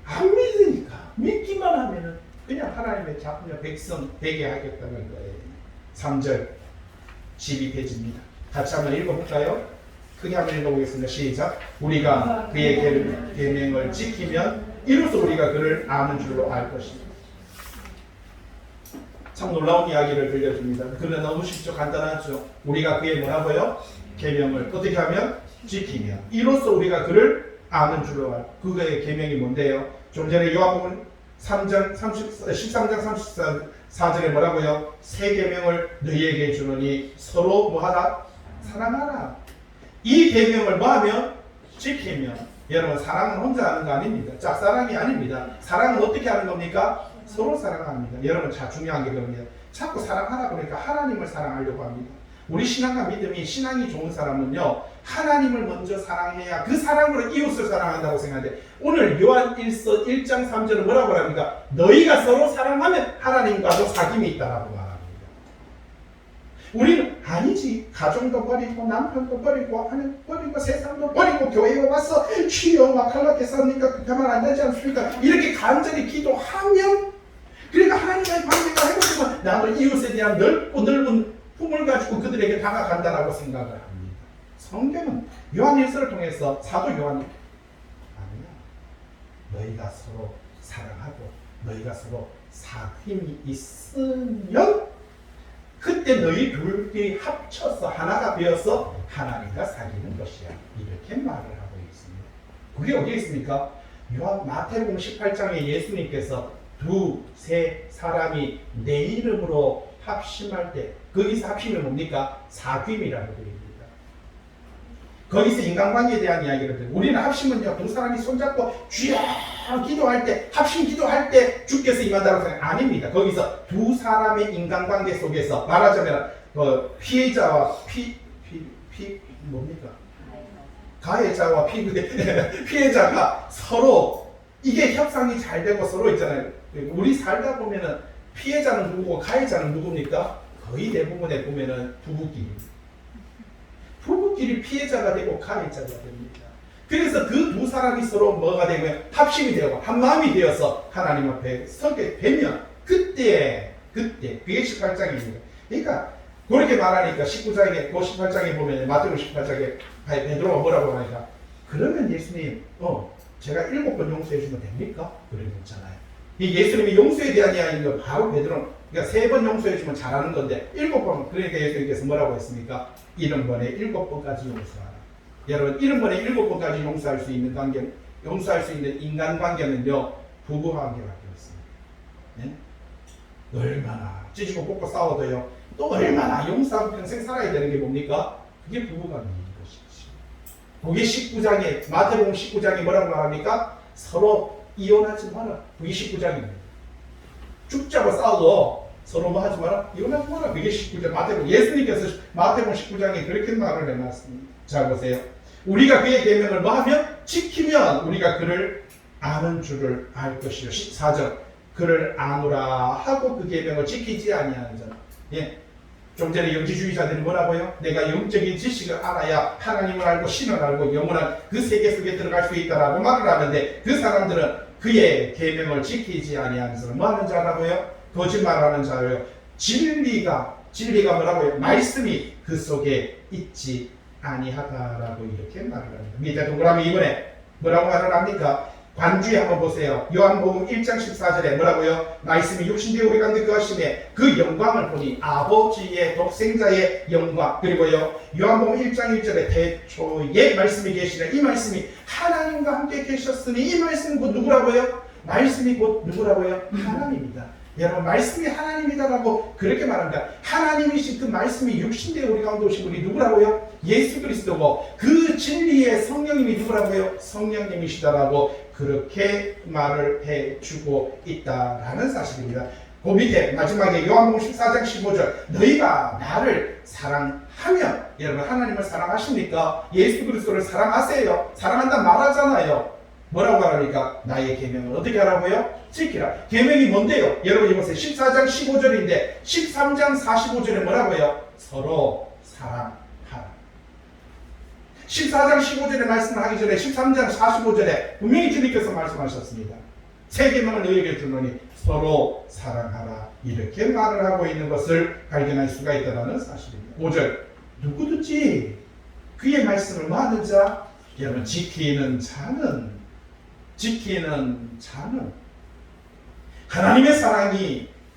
안 믿으니까 믿기만 하면은 그냥 하나님의 자녀 백성 되게 하겠다는 거예요. 3절 12페이지입니다. 같이 한번 읽어볼까요? 크게 한번 읽어보겠습니다. 시작. 우리가 그의 계명을 지키면 이로써 우리가 그를 아는 줄로 알 것입니다. 참 놀라운 이야기를 들려줍니다. 그런데 너무 쉽죠? 간단하죠? 우리가 그의 뭐라고요? 계명을 어떻게 하면? 지키면 이로써 우리가 그를 아는 줄로 알. 그의 계명이 뭔데요? 좀 전에 요한복음 13장 34절에 뭐라고요? 새 계명을 너희에게 주노니 서로 뭐하라? 사랑하라. 이 계명을 뭐하면? 지키면. 여러분 사랑은 혼자 하는 거 아닙니다. 짝사랑이 아닙니다. 사랑은 어떻게 하는 겁니까? 서로 사랑합니다. 여러분 자 중요한 게 그럽니다. 자꾸 사랑하라 그러니까 하나님을 사랑하려고 합니다. 우리 신앙과 믿음이 신앙이 좋은 사람은요 하나님을 먼저 사랑해야 그 사랑으로 이웃을 사랑한다고 생각하는데 오늘 요한 1장 3절은 뭐라고 합니까? 너희가 서로 사랑하면 하나님과도 사귐이 있다라고 말합니다. 우리는 아니지 가정도 버리고 남편도 버리고 하는 버리고 세상도 버리고 교회에 와서 주여 막 할락했으니까 가만 안 되지 않습니까? 이렇게 간절히 기도하면 그러니까 하나님과의 관계가 해보지만 나도 이웃에 대한 넓은 품을 가지고 그들에게 다가간다라고 생각을 합니다. 성경은 요한일서를 통해서 사도 요한이 아니야. 너희가 서로 사랑하고 너희가 서로 사귐이 있으면 그때 너희 둘이 합쳐서 하나가 되어서 하나님과 사귀는 것이야. 이렇게 말을 하고 있습니다. 그게 어디에 있습니까? 마태복음 18장에 예수님께서 두세 사람이 내 이름으로 합심할 때 거기서 합심이 뭡니까? 사귐이라고 되어 있습니다. 거기서 인간관계에 대한 이야기를 들어요. 우리는 합심은요, 두 사람이 손잡고 주여 기도할 때, 합심 기도할 때 주께서 임한다고 생각 아닙니다. 거기서 두 사람의 인간관계 속에서 말하자면 피해자와 뭡니까? 가해자와 피해자가 서로 이게 협상이 잘 되고 서로 있잖아요. 우리 살다 보면은 피해자는 누구고 가해자는 누굽니까? 거의 대부분에 보면은 부부끼리 피해자가 되고 가해자가 됩니다. 그래서 그 두 사람이 서로 뭐가 되면 합심이 되고 한 마음이 되어서 하나님 앞에 서게 되면 그게 18장입니다. 그러니까 그렇게 말하니까 19장에 18장에 보면 마태복음 18장에 베드로가 뭐라고 하니까 그러면 예수님 제가 7번 용서해 주면 됩니까? 그러잖아요. 이 예수님이 용서에 대한 이야기는 바로 베드로 그러니까 3번 용서해 주면 잘하는 건데 7번 그러니까 예수님께서 뭐라고 했습니까? 70번에 7번까지 용서하라. 여러분 70번에 7번까지 용서할 수 있는 관계, 용서할 수 있는 인간 관계는요 부부 관계밖에 없습니다. 네? 얼마나 찢고 볶고 싸워도요 또 얼마나 용서하고 평생 살아야 되는 게 뭡니까? 그게 부부 관계인 것이지. 그게 19장에 마태복음 19장에 뭐라고 말합니까? 서로 이혼하지 마라. 그게 19장입니다. 죽자고 싸워도 서로 뭐 하지 마라? 이혼하지 마라. 그게 19장 마태복음. 예수님께서 마태복음 19장에 그렇게 말을 해놨습니다. 자 보세요. 우리가 그의 계명을 뭐 하면? 지키면 우리가 그를 아는 줄을 알 것이요. 14절. 그를 아노라 하고 그 계명을 지키지 아니하는 자. 예. 좀 전에 영지주의자들이 뭐라고요? 내가 영적인 지식을 알아야 하나님을 알고 신을 알고 영원한 그 세계 속에 들어갈 수 있다라고 말을 하는데 그 사람들은 그의 계명을 지키지 아니하는 사람 뭐 하는 자라고요? 거짓말하는 자예요. 진리가 뭐라고요? 말씀이 그 속에 있지 아니하다라고 이렇게 말을 합니다. 밑에 동그라미 이번에 뭐라고 말을 합니까? 관주에 한번 보세요. 요한복음 1장 14절에 뭐라고요? 말씀이 육신되어 우리 가운데 거하심에 그 영광을 보니 아버지의 독생자의 영광. 그리고요 요한복음 1장 1절에 태초에 말씀이 계시네. 이 말씀이 하나님과 함께 계셨으니 이 말씀은 곧 누구라고요? 말씀이 곧 누구라고요? 하나님이다. 여러분 말씀이 하나님이다라고 그렇게 말합니다. 하나님이신 그 말씀이 육신되어 우리 가운데 오신 분이 누구라고요? 예수 그리스도고 그 진리의 성령님이 누구라고요? 성령님이시다라고 그렇게 말을 해주고 있다라는 사실입니다. 그 밑에 마지막에 요한복음 14장 15절 너희가 나를 사랑하면 여러분 하나님을 사랑하십니까? 예수 그리스도를 사랑하세요. 사랑한다 말하잖아요. 뭐라고 하라니까? 나의 계명을 어떻게 하라고요? 지키라. 계명이 뭔데요? 여러분 보세요. 14장 15절인데 13장 45절에 뭐라고요? 서로 사랑하라. 14장 15절에 말씀하기 전에 13장 45절에 분명히 주님께서 말씀하셨습니다. 새 계명을 너희에게 주노니 서로 사랑하라. 이렇게 말을 하고 있는 것을 발견할 수가 있다는 사실입니다. 5절 누구든지 그의 말씀을 뭐 하는 자? 여러분 지키는 자는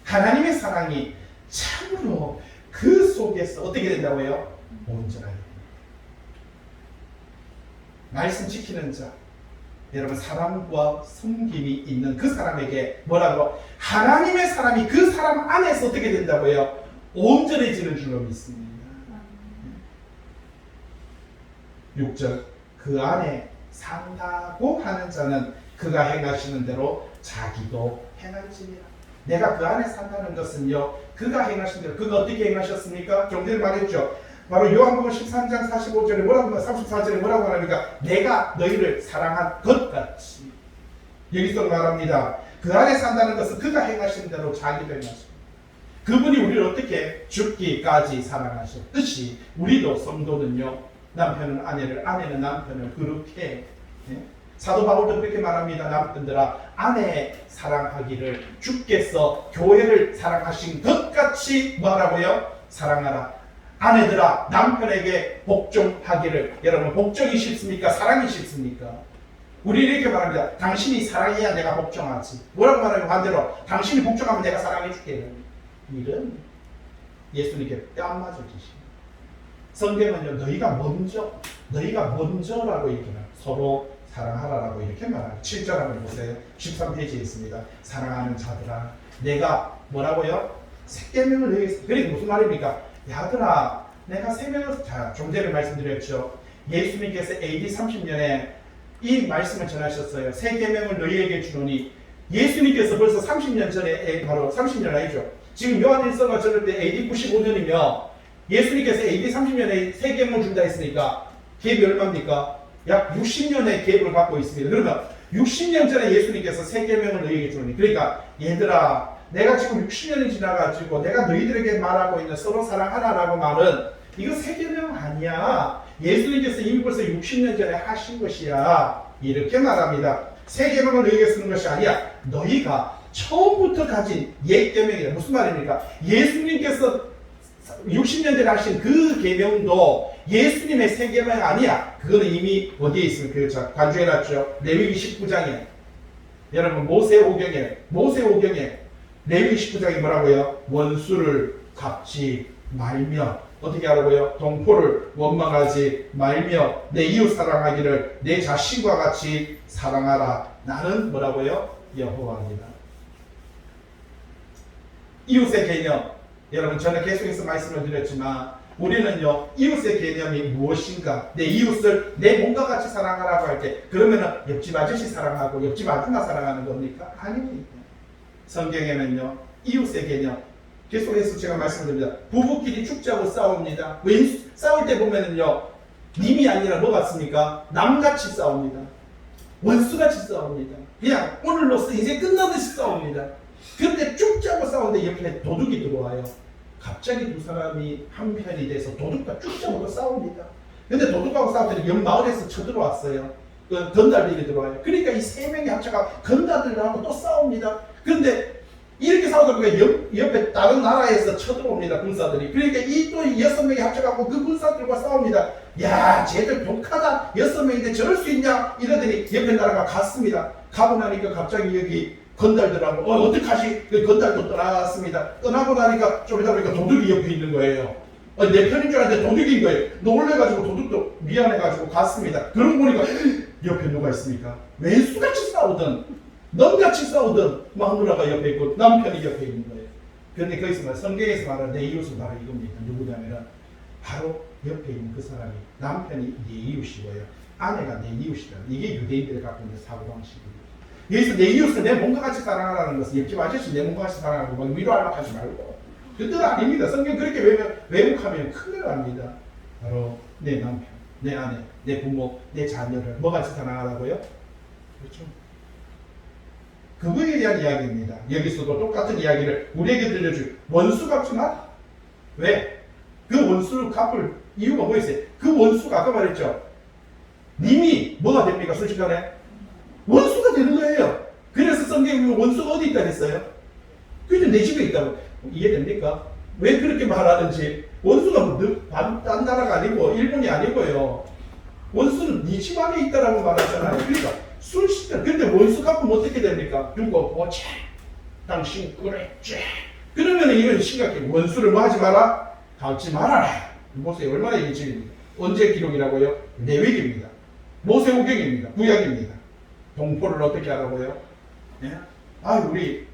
하나님의 사랑이 참으로 그 속에서 어떻게 된다고요? 온전하게 됩니다. 말씀 지키는 자, 여러분 사랑과 섬김이 있는 그 사람에게 뭐라고? 하나님의 사람이 그 사람 안에서 어떻게 된다고요? 온전해지는 줄로 믿습니다. 6절 그 안에 산다고 하는 자는 그가 행하시는 대로 자기도 행할지니라. 내가 그 안에 산다는 것은요 그가 행하신 대로 그가 어떻게 행하셨습니까? 좀 전에 말했죠. 바로 요한복음 13장 45절에 뭐라고 34절에 뭐라고 하니까 내가 너희를 사랑한 것 같이 여기서 말합니다. 그 안에 산다는 것은 그가 행하신 대로 자기도 행하십니다. 그분이 우리를 어떻게 죽기까지 사랑하셨듯이 우리도 성도는요 남편은 아내를 아내는 남편을 그렇게 사도 바울도 그렇게 말합니다. 남편들아 아내 사랑하기를 주께서 교회를 사랑하신 것 같이 뭐라고요? 사랑하라. 아내들아 남편에게 복종하기를. 여러분 복종이 쉽습니까? 사랑이 쉽습니까? 우리 이렇게 말합니다. 당신이 사랑해야 내가 복종하지. 뭐라고 말하면 반대로 당신이 복종하면 내가 사랑해 줄게. 이런 예수님께 뺨 맞을 짓입니다. 성경은요 너희가 먼저라고 얘기해요. 서로 사랑하라라고 이렇게 말합니다. 7절 한번 보세요. 13페이지에 있습니다. 사랑하는 자들아, 내가 뭐라고요? 새 계명을 너희에게. 그게 무슨 말입니까? 야들아, 내가 새 계명을, 자, 좀 전에 말씀드렸죠. 예수님께서 AD 30년에 이 말씀을 전하셨어요. 새 계명을 너희에게 주노니. 예수님께서 벌써 30년 전에, 바로 30년 아니죠. 지금 요한일서가 저럴 때 AD 95년이며 예수님께서 AD 30년에 새 계명을 준다 했으니까 갭이 얼마입니까? 약 60년의 갭을 갖고 있습니다. 그러면 60년 전에 예수님께서 새 계명을 너희에게 주노니. 그러니까 얘들아, 내가 지금 60년이 지나가지고 내가 너희들에게 말하고 있는 서로 사랑하라라고 말은 이거 새 계명 아니야. 예수님께서 이미 벌써 60년 전에 하신 것이야. 이렇게 말합니다. 새 계명을 너희에게 쓰는 것이 아니야. 너희가 처음부터 가진 옛 계명이다. 무슨 말입니까? 예수님께서 60년 전에 하신 그 계명도 예수님의 새 계명 아니야. 그거는 이미 어디에 있습니까? 관주해놨죠. 레위기 19장에. 여러분 모세오경에 레위기 19장이 뭐라고요? 원수를 갚지 말며 어떻게 하라고요? 동포를 원망하지 말며 내 이웃 사랑하기를 내 자신과 같이 사랑하라. 나는 뭐라고요? 여호와입니다. 이웃의 개념, 여러분 저는 계속해서 말씀을 드렸지만 우리는요 이웃의 개념이 무엇인가? 내 이웃을 내 몸과 같이 사랑하라고 할 때 그러면은 옆집 아저씨 사랑하고 옆집 아줌마 사랑하는 겁니까? 아닙니다. 성경에는요 이웃의 개념 계속해서 제가 말씀드립니다. 부부끼리 죽자고 싸웁니다. 왜 싸울 때 보면은요 님이 아니라 뭐 같습니까? 남같이 싸웁니다. 원수같이 싸웁니다. 그냥 오늘로써 이제 끝나듯이 싸웁니다. 그런데 죽자고 싸우는데 옆에 도둑이 들어와요. 갑자기 두 사람이 한 편이 돼서 도둑과 죽자고 싸웁니다. 근데 도둑하고 싸우더니 옆 마을에서 쳐들어왔어요. 건달들이 들어와요. 그러니까 이 세 명이 합쳐가 건달들하고 또 싸웁니다. 그런데 이렇게 싸우다 보니까 옆에 다른 나라에서 쳐들어옵니다. 군사들이. 그러니까 이 또 6명이 합쳐가고 그 군사들과 싸웁니다. 야, 쟤들 독하다. 6명인데 저럴 수 있냐? 이러더니 옆에 나라가 갔습니다. 가고 나니까 갑자기 여기 건달들하고 어떡하지? 그 건달도 떠났습니다. 떠나고 나니까 좀 이따 보니까 도둑이 옆에 있는 거예요. 내 편인 줄 알았는데 도둑인 거예요. 놀래가지고 도둑도 미안해가지고 갔습니다. 그러고 보니까 옆에 누가 있습니까? 왼수같이 싸우던 넌같이 싸우던 마누라가 옆에 있고 남편이 옆에 있는 거예요. 그런데 거기서 성경에서 말하는 내 이웃은 바로 이겁니다. 누구냐면 바로 옆에 있는 그 사람이 남편이 내 이웃이고요. 아내가 내 이웃이다. 이게 유대인들이 갖고 있는 사고방식입니다. 여기서 내 이웃을 내 몸과 같이 사랑하라는 것은 옆집 아저씨 내 몸과 같이 사랑하고 막 위로하려고 하지 말고 그 뜻 아닙니다. 성경 그렇게 왜곡하면 큰일 납니다. 바로 내 남편, 내 아내, 내 부모, 내 자녀를 뭐 같이 사랑하라고요? 그렇죠. 그거에 대한 이야기입니다. 여기서도 똑같은 이야기를 우리에게 들려줄 원수 갚지 마. 왜? 그 원수를 갚을 이유가 뭐 있어요? 그 원수가 아까 말했죠. 님이 뭐가 됩니까? 순식간에 원수가 되는 거예요. 그래서 성경에 원수가 어디 있다 했어요? 그게 내 집에 있다고. 이해됩니까? 왜 그렇게 말하는지. 원수가 딴 나라가 아니고 일본이 아니고요. 원수는 네 집 안에 있다라고 말하잖아요. 그러니까 순식간. 근데 원수 갚으면 어떻게 됩니까? 누구 보자. 당신 그랬지. 그러면 이건 심각해. 원수를 뭐 하지 마라? 갚지 말아라. 보세요. 얼마나 예지입니다. 언제 기록이라고요? 레위기입니다. 모세오경입니다. 구약입니다. 동포를 어떻게 하라고요? 예? 우리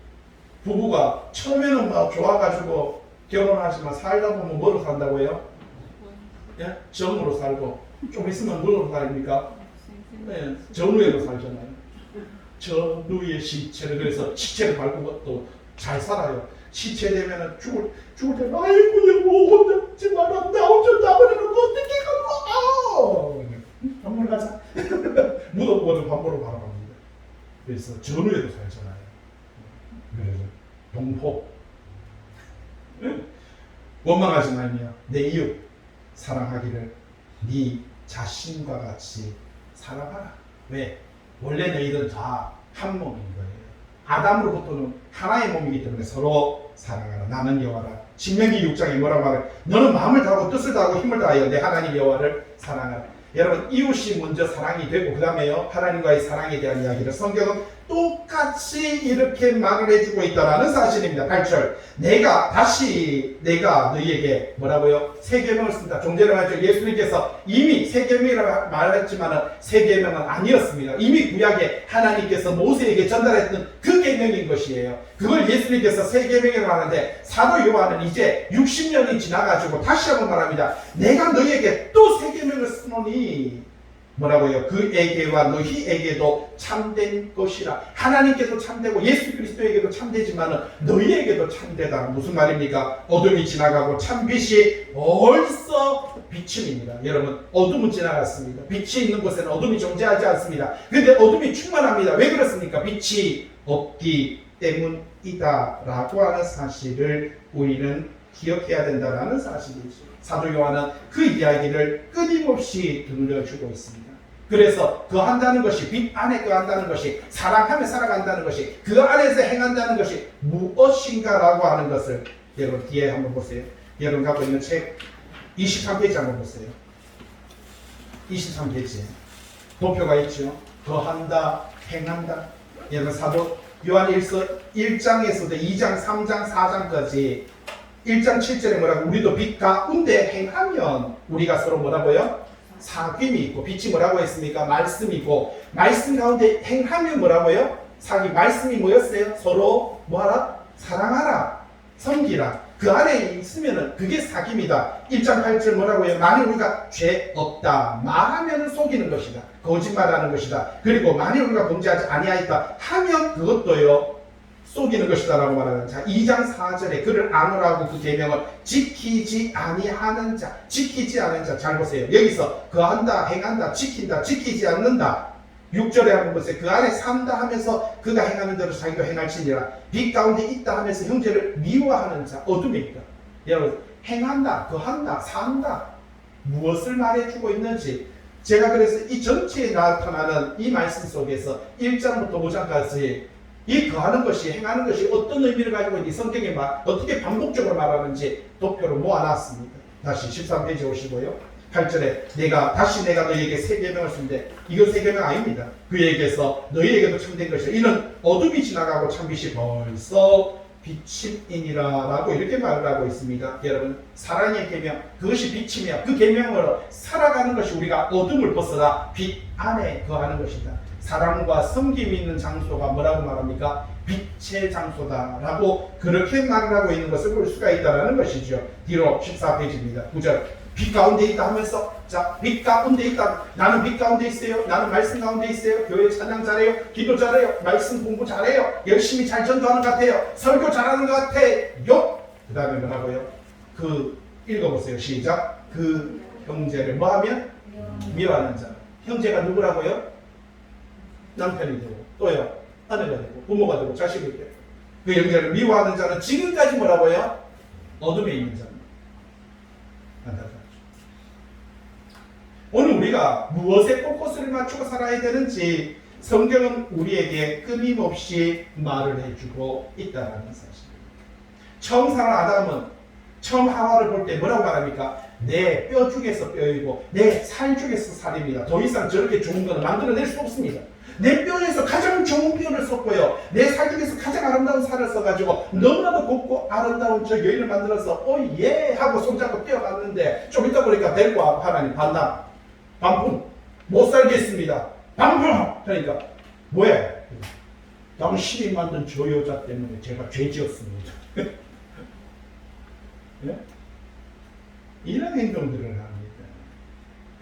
부부가 처음에는 막 좋아가지고 결혼하지만 살다 보면 뭐로 산다고요? 예? 정으로 살고 좀 있으면 뭐로 살입니까? 예, 전우회로 살잖아요. 전우의 시체를 그래서 시체를 밟고 또 잘 살아요. 시체 되면은 죽을 때 아이고 여보 혼자 마라 나 혼자 나버리는 거 어떻게 가고 밥 먹으러 가자. 묻어보고는 밥 먹으러 바라봅니다. 그래서 전우회로 살잖아요. 그래서 동포 원망하지 말며 내 이웃 사랑하기를 네 자신과 같이 살아가라. 왜? 원래 너희들 다 한 몸인 거예요. 아담으로부터는 하나의 몸이기 때문에 서로 사랑하라. 나는 여호와라. 신명기 6장에 뭐라고 말해? 너는 마음을 다하고 뜻을 다하고 힘을 다하여 내 하나님 여호와를 사랑하라. 여러분 이웃이 먼저 사랑이 되고 그 다음에요 하나님과의 사랑에 대한 이야기를 성경은 또 똑같이 이렇게 말을 해주고 있다라는 사실입니다. 8절. 내가 너희에게 뭐라고요? 새 계명을 씁니다. 종전에 말했죠. 예수님께서 이미 새 계명이라고 말했지만은 새 계명은 아니었습니다. 이미 구약에 하나님께서 모세에게 전달했던 그 계명인 것이에요. 그걸 예수님께서 새 계명이라고 하는데 사도 요한은 이제 60년이 지나가지고 다시 한번 말합니다. 내가 너희에게 또 새 계명을 쓰노니 뭐라고요? 그에게와 너희에게도 참된 것이라. 하나님께도 참되고 예수 그리스도에게도 참되지만은 너희에게도 참되다. 무슨 말입니까? 어둠이 지나가고 참빛이 벌써 비침입니다. 여러분, 어둠은 지나갔습니다. 빛이 있는 곳에는 어둠이 존재하지 않습니다. 그런데 어둠이 충만합니다. 왜 그렇습니까? 빛이 없기 때문이다 라고 하는 사실을 우리는 기억해야 된다는 사실이죠. 사도 요한은 그 이야기를 끊임없이 들려주고 있습니다. 그래서 거한다는 것이, 빛 안에 거한다는 것이, 사랑하며 살아간다는 것이, 그 안에서 행한다는 것이 무엇인가라고 하는 것을 여러분 뒤에 한번 보세요. 여러분 갖고 있는 책 23페이지 한번 보세요. 23페이지에 도표가 있죠. 거한다, 행한다. 여러분 사도 요한일서 1장에서부터 2장, 3장, 4장까지 1장 7절에 뭐라고? 우리도 빛 가운데 행하면 우리가 서로 뭐라고요? 사귐이 있고, 빛이 뭐라고 했습니까? 말씀이고, 말씀 가운데 행하면 뭐라고요? 말씀이 뭐였어요? 서로 뭐하라? 사랑하라, 섬기라. 그 안에 있으면은 그게 사귐이다. 1장 8절 뭐라고요? 만일 우리가 죄 없다 말하면은 속이는 것이다, 거짓말하는 것이다. 그리고 만일 우리가 범죄하지 아니하였다 하면 그것도요 속이는 것이다 라고 말하는 자. 2장 4절에 그를 아노라고 그 계명을 지키지 아니하는 자, 지키지 않은 자. 잘 보세요. 여기서 거한다, 행한다, 지킨다, 지키지 않는다. 6절에 한번 보세요. 그 안에 산다 하면서 그가 행하는 대로 자기도 행할지니라. 빛 가운데 있다 하면서 형제를 미워하는 자, 어둠에 있다. 여러분, 행한다, 거한다, 산다, 무엇을 말해주고 있는지, 제가 그래서 이 전체에 나타나는 이 말씀 속에서 1장부터 5장까지 이 거하는 것이, 행하는 것이 어떤 의미를 가지고 있는지, 성경에 어떻게 반복적으로 말하는지 도표로 모아놨습니다. 다시 13페이지 오시고요. 8절에 내가 너희에게 새 계명을 쓰는데 이건 새 계명 아닙니다. 그에게서 너희에게도 참된 것이라. 이는 어둠이 지나가고 참빛이 벌써 비침이니라 라고 이렇게 말을 하고 있습니다. 여러분, 사랑의 계명, 그것이 빛이며 그 계명으로 살아가는 것이 우리가 어둠을 벗어나 빛 안에 거하는 것이다. 사랑과 섬김이 있는 장소가 뭐라고 말합니까? 빛의 장소다 라고 그렇게 말을 하고 있는 것을 볼 수가 있다는 것이죠. 뒤로 14페이지입니다. 9절. 빛 가운데 있다 하면서, 자, 빛 가운데 있다. 나는 빛 가운데 있어요. 나는 말씀 가운데 있어요. 교회 찬양 잘해요. 기도 잘해요. 말씀 공부 잘해요. 열심히 잘 전도하는 것 같아요. 설교 잘하는 것 같아요. 그 다음에 뭐라고요? 읽어보세요. 시작. 그 형제를 뭐하면? 미워하는 자. 형제가 누구라고요? 남편이 되고, 또요, 아내가 되고, 부모가 되고, 자식이 되고. 그 형제를 미워하는 자는 지금까지 뭐라고요? 어둠에 있는 자입니다. 안타깝죠. 오늘 우리가 무엇에 포커스를 맞추고 살아야 되는지 성경은 우리에게 끊임없이 말을 해주고 있다는 사실입니다. 처음 산 아담은 처음 하와를 볼 때 뭐라고 말합니까? 내 뼈 중에서 뼈이고 내 살 중에서 살입니다. 더 이상 저렇게 좋은 것은 만들어낼 수 없습니다. 내 뼈에서 가장 좋은 뼈를 썼고요, 내 살 중에서 가장 아름다운 살을 써가지고 너무나도 곱고 아름다운 저 여인을 만들어서 예 하고 손잡고 뛰어갔는데 좀 있다 보니까 데리고 와. 하나님 반품 못 살겠습니다. 반품. 그러니까 뭐야? 당신이 만든 저 여자 때문에 제가 죄 지었습니다. 네? 이런 행동들을 합니다.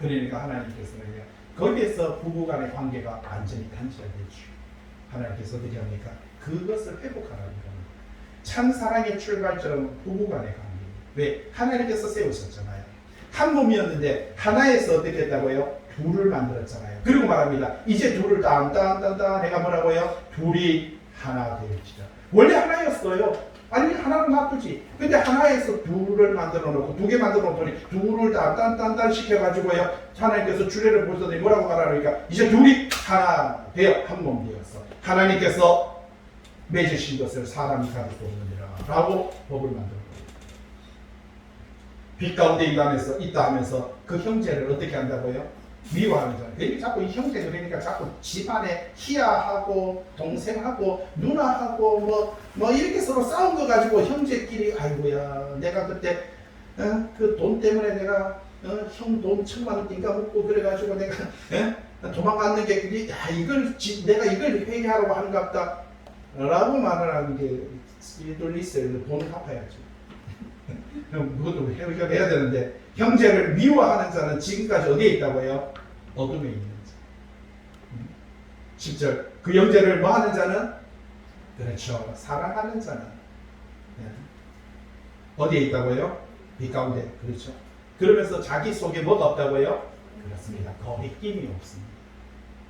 그러니까 하나님께서는 거기에서 부부간의 관계가 완전히 단절되죠. 하나님께서 어떻게 합니까? 그것을 회복하라는 겁니다. 참 사랑의 출발점은 부부간의 관계입니다. 왜? 하나님께서 세우셨잖아요. 한 몸이었는데 하나에서 어떻게 했다고요? 둘을 만들었잖아요. 그리고 말합니다. 이제 둘을 딴딴딴딴 해가 뭐라고요? 둘이 하나 되었지라. 원래 하나였어요. 아니 하나는 놔두지. 근데 하나에서 둘을 만들어 놓고 두 개 만들어 놓더니 둘을 딴딴딴딴 시켜가지고요. 하나님께서 주례를 보시더니 뭐라고 말하니까 이제 둘이 하나 되어 한 몸 되었어. 하나님께서 맺으신 것을 사람이 가질 수 없느니라 라고 법을 만들어 놓습니다. 빛 가운데 있다 하면서 그 형제를 어떻게 한다고요? 미워하는 자는. 그러니까 자꾸 이 형제 그러니까 자꾸 집안에 희야하고 동생하고 누나하고 뭐 이렇게 서로 싸운 거 가지고 형제끼리 아이고야 내가 그때 그 돈 때문에 내가 형 돈 1,000만 원 띵가 먹고 그래가지고 내가 도망갔는 게 그게 내가 이걸 회개하라고 하는갑다 라고 말을 하는 게 일도 있어요. 돈 갚아야죠. 그것도 해결해야 되는데 형제를 미워하는 자는 지금까지 어디에 있다고요? 어둠에 있는 자. 10절 그 형제를 뭐 하는 자는? 그렇죠. 사랑하는 자는 어디에 있다고요? 빛 가운데. 그렇죠. 그러면서 자기 속에 뭐가 없다고요? 그렇습니다. 거리낌이 없습니다.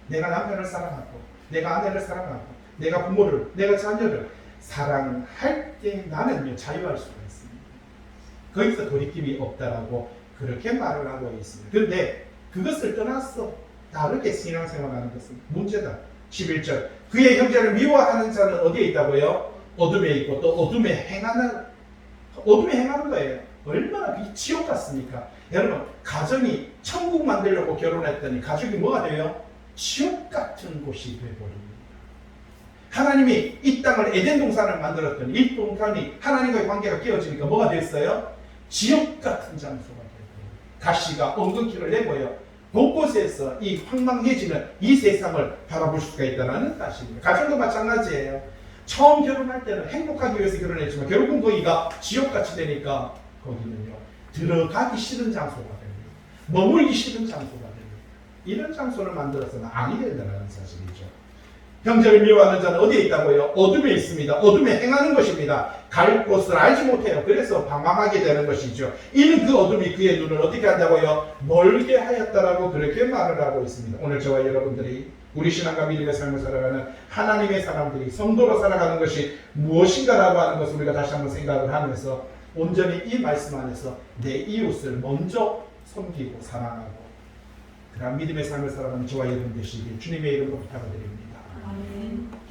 내가 남편을 사랑하고 내가 아내를 사랑하고 내가 부모를 내가 자녀를 사랑할 때 나는요 자유할 수가 있습니다. 거기서 거리낌이 없다라고 그렇게 말을 하고 있습니다. 그런데 그것을 떠나서 다르게 신앙생활하는 것은 문제다. 11절 그의 형제를 미워하는 자는 어디에 있다고요? 어둠에 있고 또 어둠에 행하는 거예요. 얼마나 그게 지옥 같습니까? 여러분 가정이 천국 만들려고 결혼했더니 가족이 뭐가 돼요? 지옥 같은 곳이 되어버립니다. 하나님이 이 땅을 에덴 동산을 만들었더니 이 동산이 하나님과의 관계가 깨어지니까 뭐가 됐어요? 지옥 같은 장소가 되어버립니다. 가시가 엉겅퀴를 내고요. 곳곳에서 이 황망해지는 이 세상을 바라볼 수가 있다는 뜻입니다. 가정도 마찬가지예요. 처음 결혼할 때는 행복하기 위해서 결혼했지만 결국은 거기가 지옥같이 되니까 거기는요 들어가기 싫은 장소가 됩니다. 머물기 싫은 장소가 됩니다. 이런 장소를 만들어서는 아니 된다는 사실이죠. 형제를 미워하는 자는 어디에 있다고요? 어둠에 있습니다. 어둠에 행하는 것입니다. 갈 곳을 알지 못해요. 그래서 방황하게 되는 것이죠. 이는 그 어둠이 그의 눈을 어떻게 한다고요? 멀게 하였다라고 그렇게 말을 하고 있습니다. 오늘 저와 여러분들이 우리 신앙과 믿음의 삶을 살아가는 하나님의 사람들이 성도로 살아가는 것이 무엇인가라고 하는 것을 우리가 다시 한번 생각을 하면서 온전히 이 말씀 안에서 내 이웃을 먼저 섬기고 사랑하고 그런 믿음의 삶을 살아가는 저와 여러분 되시길 주님의 이름으로 부탁드립니다. 아멘.